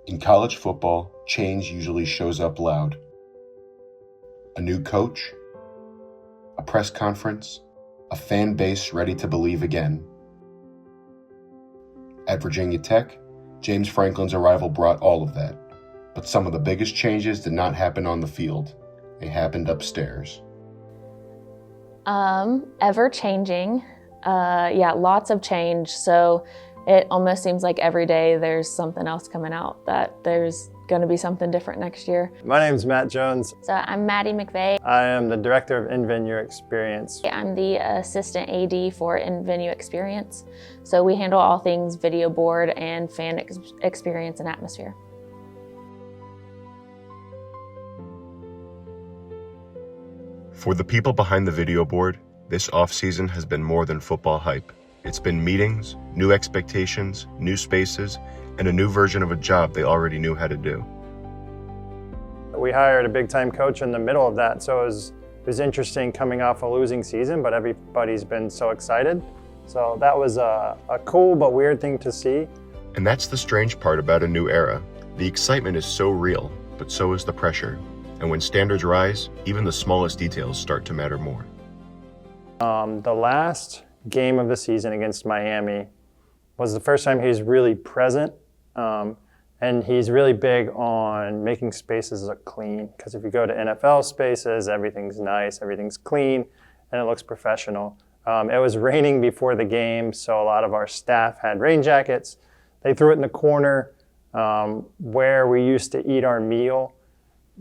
In college football, change usually shows up loud. A new coach, a press conference, a fan base ready to believe again. At Virginia Tech, James Franklin's arrival brought all of that, but some of the biggest changes did not happen on the field. They happened upstairs. Ever changing. Lots of change. So it almost seems like every day there's something else coming out, that there's going to be something different next year. My name's Matt Jones. So I'm Maddie McVeigh. I am the Director of In-Venue Experience. I'm the Assistant AD for In-Venue Experience. So we handle all things video board and fan experience and atmosphere. For the people behind the video board, this offseason has been more than football hype. It's been meetings, new expectations, new spaces, and a new version of a job they already knew how to do. We hired a big-time coach in the middle of that, so it was interesting coming off a losing season, but everybody's been so excited. So that was a cool but weird thing to see. And that's the strange part about a new era. The excitement is so real, but so is the pressure. And when standards rise, even the smallest details start to matter more. The last game of the season against Miami was the first time he was really present. And he's really big on making spaces look clean. Because if you go to NFL spaces, everything's nice, everything's clean, and it looks professional. It was raining before the game, so a lot of our staff had rain jackets. They threw it in the corner where we used to eat our meal.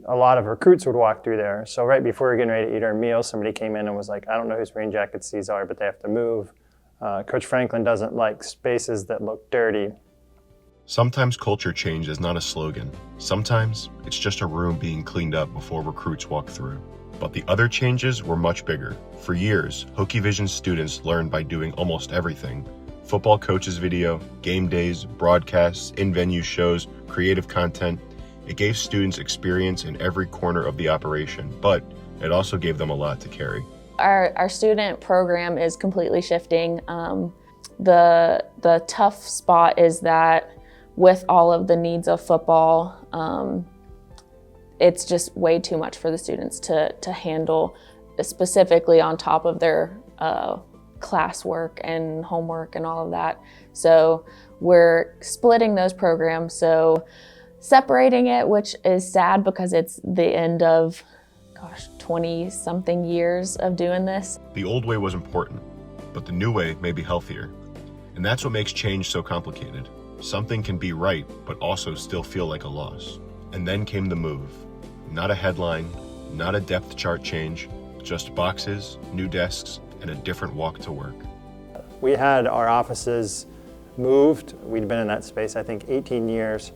A lot of recruits would walk through there. So right before we were getting ready to eat our meal, somebody came in and was like, I don't know whose rain jackets these are, but they have to move. Coach Franklin doesn't like spaces that look dirty. Sometimes culture change is not a slogan. Sometimes it's just a room being cleaned up before recruits walk through. But the other changes were much bigger. For years, Hokie Vision students learned by doing almost everything. Football coaches video, game days, broadcasts, in-venue shows, creative content. It gave students experience in every corner of the operation, but it also gave them a lot to carry. Our student program is completely shifting. The tough spot is that with all of the needs of football, it's just way too much for the students to handle, specifically on top of their classwork and homework and all of that. So we're splitting those programs. So separating it, which is sad because it's the end of, 20-something years of doing this. The old way was important, but the new way may be healthier. And that's what makes change so complicated. Something can be right, but also still feel like a loss. And then came the move. Not a headline, not a depth chart change, just boxes, new desks, and a different walk to work. We had our offices moved. We'd been in that space, I think, 18 years.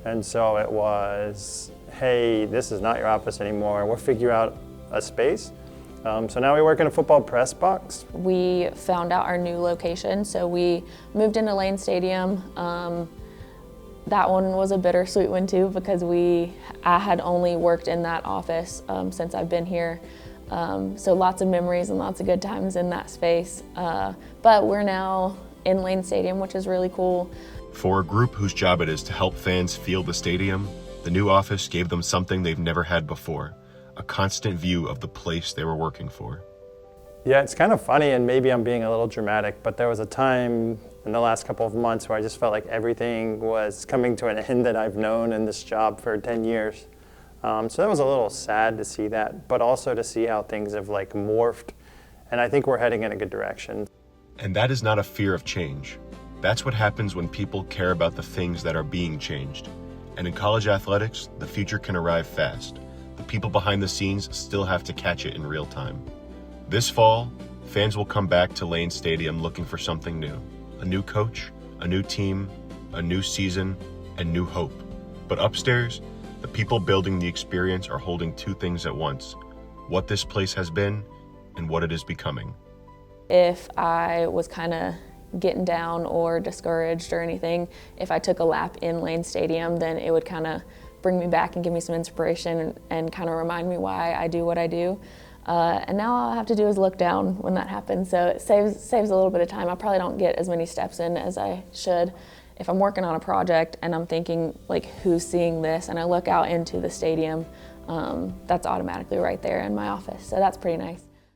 And so it was, hey, this is not your office anymore. We'll figure out a space. So now we work in a football press box. We found out our new location, so we moved into Lane Stadium. That one was a bittersweet one too, because I had only worked in that office since I've been here. So lots of memories and lots of good times in that space. But we're now in Lane Stadium, which is really cool. For a group whose job it is to help fans feel the stadium, the new office gave them something they've never had before, a constant view of the place they were working for. Yeah, it's kind of funny, and maybe I'm being a little dramatic, but there was a time in the last couple of months where I just felt like everything was coming to an end that I've known in this job for 10 years. So that was a little sad to see that, but also to see how things have morphed, and I think we're heading in a good direction. And that is not a fear of change. That's what happens when people care about the things that are being changed. And in college athletics, the future can arrive fast. The people behind the scenes still have to catch it in real time. This fall, fans will come back to Lane Stadium looking for something new. A new coach, a new team, a new season, and new hope. But upstairs, the people building the experience are holding two things at once: what this place has been and what it is becoming. If I was kind of getting down or discouraged or anything, if I took a lap in Lane Stadium, then it would kind of bring me back and give me some inspiration and kind of remind me why I do what I do. And now all I have to do is look down when that happens, so it saves a little bit of time. I probably don't get as many steps in as I should if I'm working on a project and I'm thinking like, who's seeing this, and I look out into the stadium, that's automatically right there in my office. So that's pretty nice.